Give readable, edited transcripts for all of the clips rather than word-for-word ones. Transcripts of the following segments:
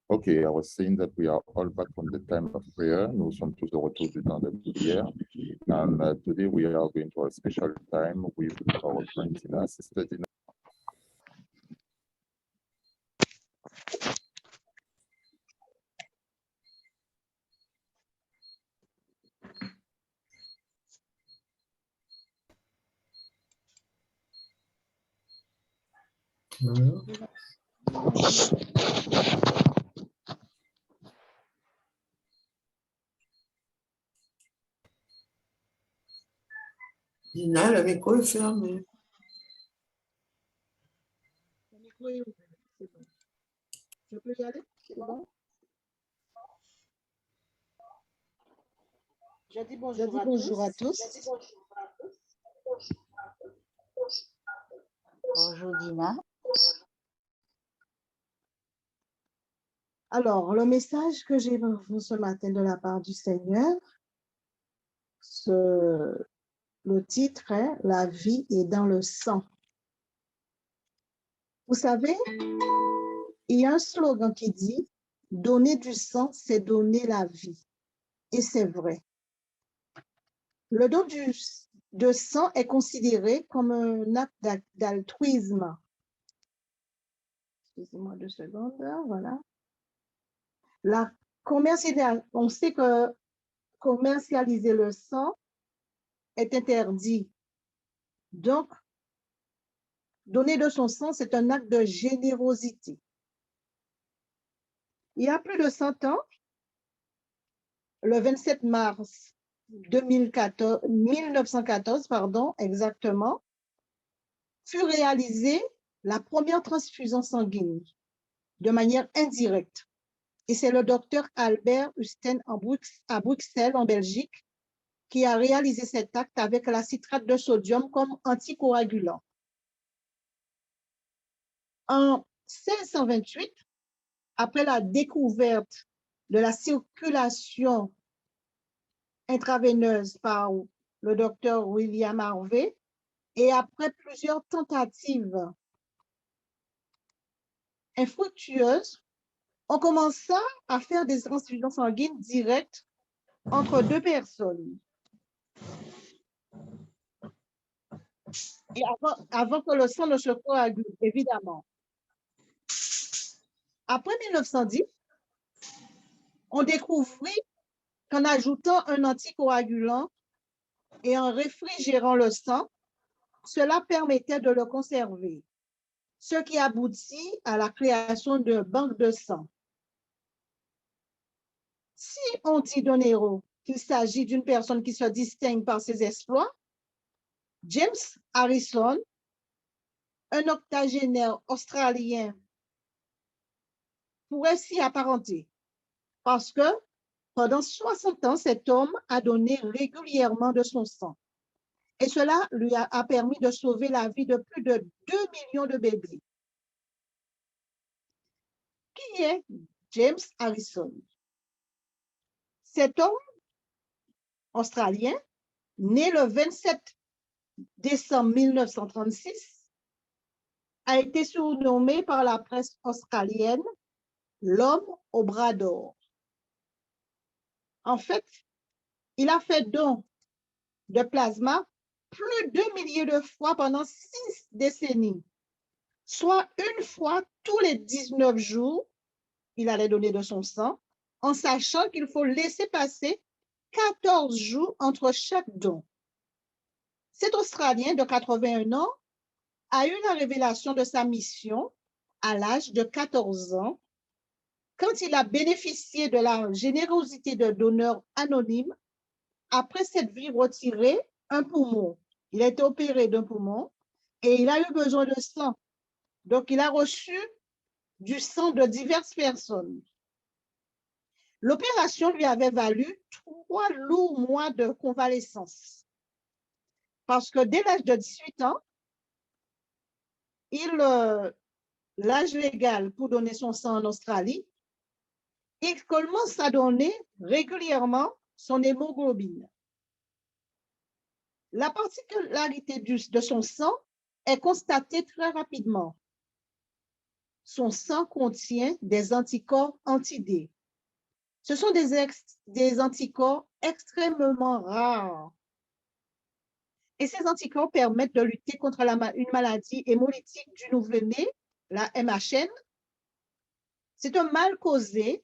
Okay, I was saying that we are all back from the time of prayer. Nous sommes tous de retour du temps de prière. And today we are going to a special time with our friend Tina, Sister Tina. Dina, le micro est fermé. Le micro est ouvert, c'est bon. Je peux y aller? C'est bon? Je dis bonjour à tous. Bonjour Dina. Alors, le message que j'ai pour vous ce matin de la part du Seigneur, le titre est « La vie est dans le sang ». Vous savez, il y a un slogan qui dit « Donner du sang, c'est donner la vie ». Et c'est vrai. Le don de sang est considéré comme un acte d'altruisme. Excusez-moi 2 secondes, voilà. On sait que commercialiser le sang est interdit. Donc, donner de son sang, c'est un acte de générosité. Il y a plus de 100 ans, le 27 mars 1914, exactement, fut réalisée la première transfusion sanguine de manière indirecte. Et c'est le docteur Albert Husten à Bruxelles, en Belgique, qui a réalisé cet acte avec la citrate de sodium comme anticoagulant. En 1628, après la découverte de la circulation intraveineuse par le docteur William Harvey, et après plusieurs tentatives infructueuses, on commença à faire des transfusions sanguines directes entre 2 personnes. Et avant que le sang ne se coagule, évidemment. Après 1910, on découvrit qu'en ajoutant un anticoagulant et en réfrigérant le sang, cela permettait de le conserver, ce qui aboutit à la création de banques de sang. Si on dit d'un héros qu'il s'agit d'une personne qui se distingue par ses exploits, James Harrison, un octogénaire australien, pourrait s'y apparenter parce que pendant 60 ans, cet homme a donné régulièrement de son sang. Et cela lui a permis de sauver la vie de plus de 2 millions de bébés. Qui est James Harrison? Cet homme australien, né le 27 décembre 1936, a été surnommé par la presse australienne l'homme au bras d'or. En fait, il a fait don de plasma plus de milliers de fois pendant 6 décennies, soit une fois tous les 19 jours, il allait donner de son sang, en sachant qu'il faut laisser passer 14 jours entre chaque don. Cet Australien de 81 ans a eu la révélation de sa mission à l'âge de 14 ans, quand il a bénéficié de la générosité de donneurs anonymes après s'être vu retirer un poumon. Il a été opéré d'un poumon et il a eu besoin de sang. Donc, il a reçu du sang de diverses personnes. L'opération lui avait valu 3 lourds mois de convalescence. Parce que dès l'âge de 18 ans, l'âge légal pour donner son sang en Australie, il commence à donner régulièrement son hémoglobine. La particularité de son sang est constatée très rapidement. son sang contient des anticorps anti-D. Ce sont des anticorps extrêmement rares. Et ces anticorps permettent de lutter contre une maladie hémolytique du nouveau-né, la MHN. C'est un mal causé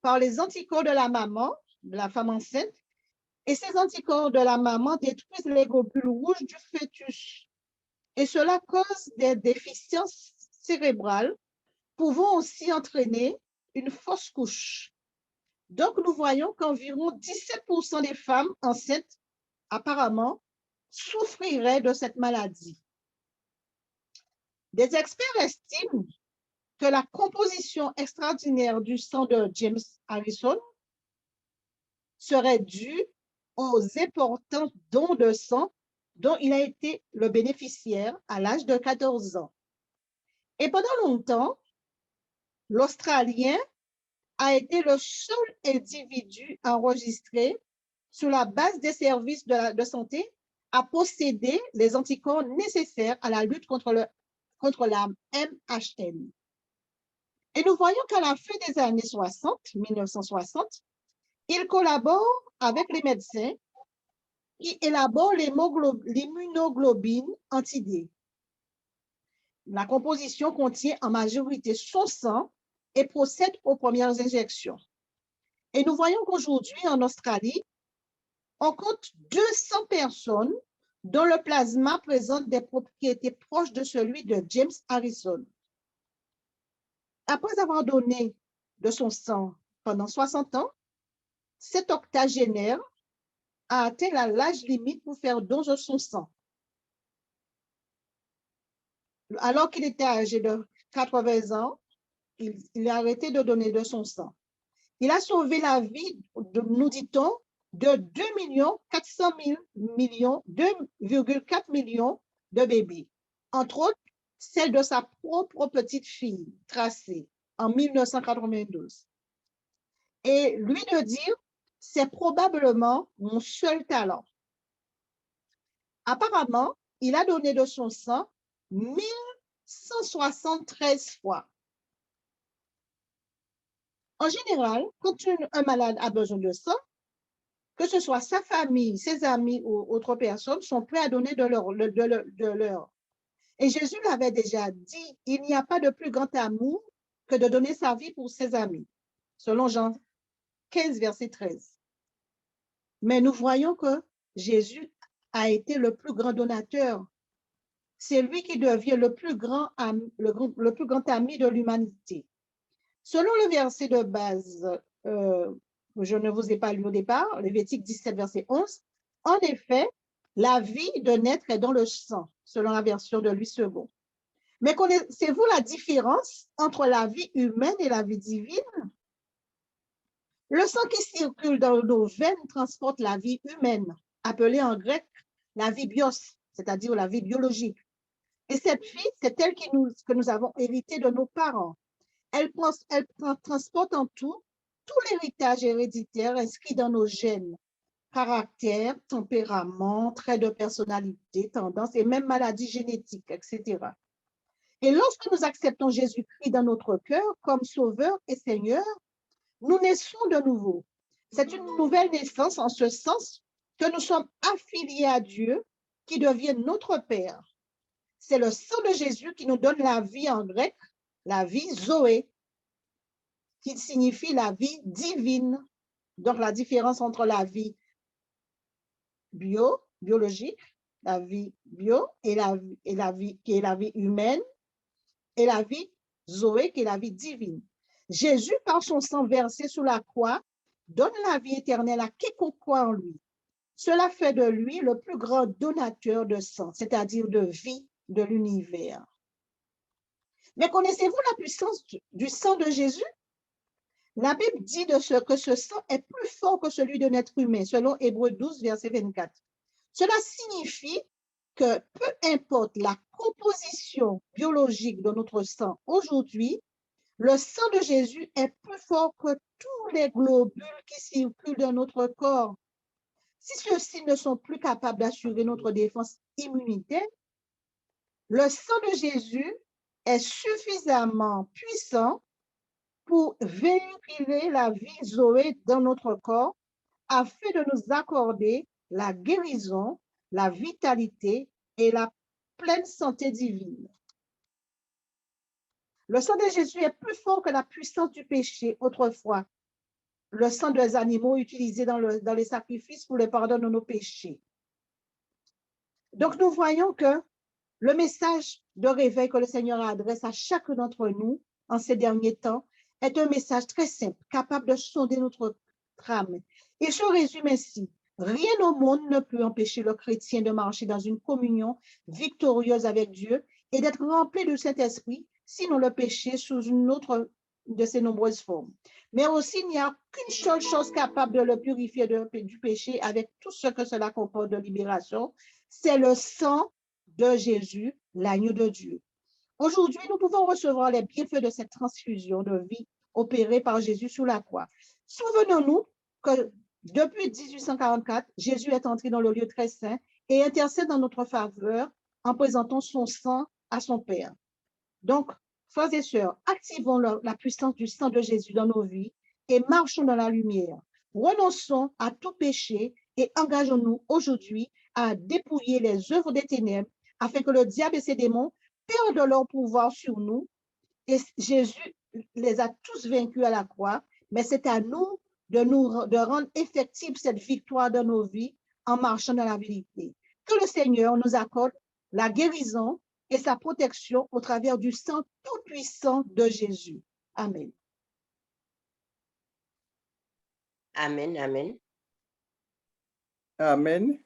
par les anticorps de la maman, de la femme enceinte, et ces anticorps de la maman détruisent les globules rouges du fœtus. Et cela cause des déficiences cérébrales, pouvant aussi entraîner une fausse couche. Donc, nous voyons qu'environ 17% des femmes enceintes, apparemment, souffriraient de cette maladie. Des experts estiment que la composition extraordinaire du sang de James Harrison serait due aux importants dons de sang dont il a été le bénéficiaire à l'âge de 14 ans. Et pendant longtemps, l'Australien a été le seul individu enregistré sur la base des services de santé à posséder les anticorps nécessaires à la lutte contre la MHN. Et nous voyons qu'à la fin des années 1960, il collabore avec les médecins qui élaborent l'immunoglobine anti-D. La composition contient en majorité son sang et procède aux premières injections. Et nous voyons qu'aujourd'hui, en Australie, on compte 200 personnes dont le plasma présente des propriétés proches de celui de James Harrison. Après avoir donné de son sang pendant 60 ans, cet octogénaire a atteint l'âge limite pour faire don de son sang. Alors qu'il était âgé de 80 ans, il a arrêté de donner de son sang. Il a sauvé la vie, nous dit-on, de 2,4 millions de bébés, entre autres celle de sa propre petite fille, Tracey, en 1992. Et lui de dire, c'est probablement mon seul talent. Apparemment, il a donné de son sang 1173 fois. En général, quand un malade a besoin de sang, que ce soit sa famille, ses amis ou autres personnes, sont prêts à donner de leur. Et Jésus l'avait déjà dit, il n'y a pas de plus grand amour que de donner sa vie pour ses amis, selon Jean 15, verset 13. Mais nous voyons que Jésus a été le plus grand donateur. C'est lui qui devient le plus grand ami de l'humanité. Selon le verset de base, je ne vous ai pas lu au départ, Lévitique 17, verset 11, en effet, la vie de naître est dans le sang, selon la version de Louis II. Mais connaissez-vous la différence entre la vie humaine et la vie divine? Le sang qui circule dans nos veines transporte la vie humaine, appelée en grec la vie bios, c'est-à-dire la vie biologique. Et cette vie, c'est elle que nous avons hérité de nos parents. Elle transporte en tout l'héritage héréditaire inscrit dans nos gènes, caractère, tempérament, traits de personnalité, tendances et même maladies génétiques, etc. Et lorsque nous acceptons Jésus-Christ dans notre cœur comme Sauveur et Seigneur, nous naissons de nouveau. C'est une nouvelle naissance en ce sens que nous sommes affiliés à Dieu qui devient notre Père. C'est le sang de Jésus qui nous donne la vie en grec, la vie Zoé, qui signifie la vie divine. Donc, la différence entre la vie biologique, la vie bio, et la vie qui est la vie humaine, et la vie Zoé, qui est la vie divine. Jésus, par son sang versé sous la croix, donne la vie éternelle à quiconque croit en lui. Cela fait de lui le plus grand donateur de sang, c'est-à-dire de vie de l'univers. Mais connaissez-vous la puissance du sang de Jésus? La Bible dit que ce sang est plus fort que celui d'un être humain, selon Hébreux 12, verset 24. Cela signifie que peu importe la composition biologique de notre sang aujourd'hui, le sang de Jésus est plus fort que tous les globules qui circulent dans notre corps. Si ceux-ci ne sont plus capables d'assurer notre défense immunitaire, le sang de Jésus est suffisamment puissant pour véhiculer la vie Zoé dans notre corps afin de nous accorder la guérison, la vitalité et la pleine santé divine. Le sang de Jésus est plus fort que la puissance du péché autrefois. Le sang des animaux utilisé dans les sacrifices pour le pardon de nos péchés. Donc, nous voyons que le message de réveil que le Seigneur adresse à chacun d'entre nous en ces derniers temps est un message très simple, capable de sonder notre âme. Il se résume ainsi. Rien au monde ne peut empêcher le chrétien de marcher dans une communion victorieuse avec Dieu et d'être rempli du Saint-Esprit, sinon le péché sous une autre de ses nombreuses formes. Mais aussi, il n'y a qu'une seule chose capable de le purifier du péché avec tout ce que cela comporte de libération, c'est le sang de Jésus, l'agneau de Dieu. Aujourd'hui, nous pouvons recevoir les bienfaits de cette transfusion de vie opérée par Jésus sur la croix. Souvenons-nous que depuis 1844, Jésus est entré dans le lieu très saint et intercède en notre faveur en présentant son sang à son Père. Donc, frères et sœurs, activons la puissance du sang de Jésus dans nos vies et marchons dans la lumière. Renonçons à tout péché et engageons-nous aujourd'hui à dépouiller les œuvres des ténèbres afin que le diable et ses démons perdent leur pouvoir sur nous. Et Jésus les a tous vaincus à la croix, mais c'est à nous de rendre effective cette victoire dans nos vies en marchant dans la vérité. Que le Seigneur nous accorde la guérison et sa protection au travers du sang tout-puissant de Jésus. Amen. Amen, amen. Amen.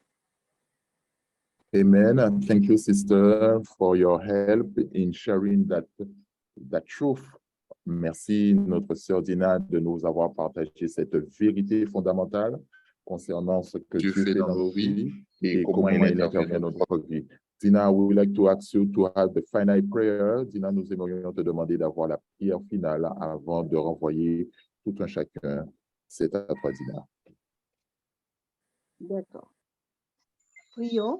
Amen. Thank you, sister, for your help in sharing that truth. Merci, notre sœur Dina, de nous avoir partagé cette vérité fondamentale concernant ce que Dieu fait dans nos vies et comment il intervient dans notre vie. Dina, we would like to ask you to have the final prayer. Dina, nous aimerions te demander d'avoir la prière finale avant de renvoyer tout un chacun. C'est à toi, Dina. D'accord. Prions.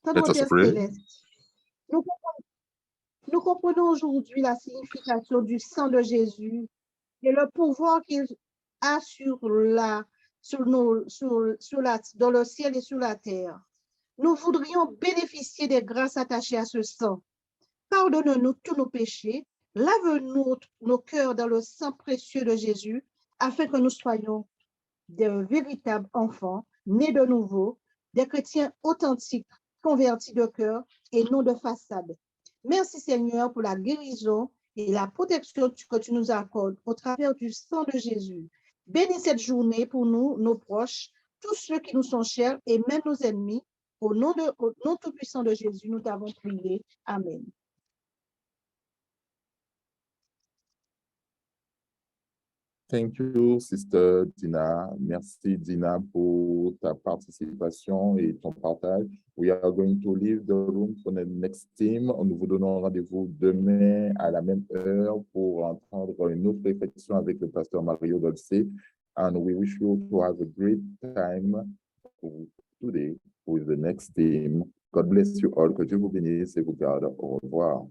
Let us Père pray. céleste, nous comprenons aujourd'hui la signification du sang de Jésus et le pouvoir qu'il a dans le ciel et sur la terre. Nous voudrions bénéficier des grâces attachées à ce sang. Pardonne-nous tous nos péchés, lave-nous nos cœurs dans le sang précieux de Jésus, afin que nous soyons de véritables enfants, nés de nouveau, des chrétiens authentiques, convertis de cœur et non de façade. Merci Seigneur pour la guérison et la protection que tu nous accordes au travers du sang de Jésus. Bénis cette journée pour nous, nos proches, tous ceux qui nous sont chers et même nos ennemis. Au nom tout-puissant de Jésus, nous t'avons prié. Amen. Thank you, Sister Dina. Merci, Dina, pour ta participation et ton partage. We are going to leave the room for the next team. Nous vous donnons rendez-vous demain à la même heure pour entendre une autre réflexion avec le pasteur Mario Dolce. And we wish you to have a great time today with the next team. God bless you all. Que Dieu vous bénisse et vous garde. Au revoir.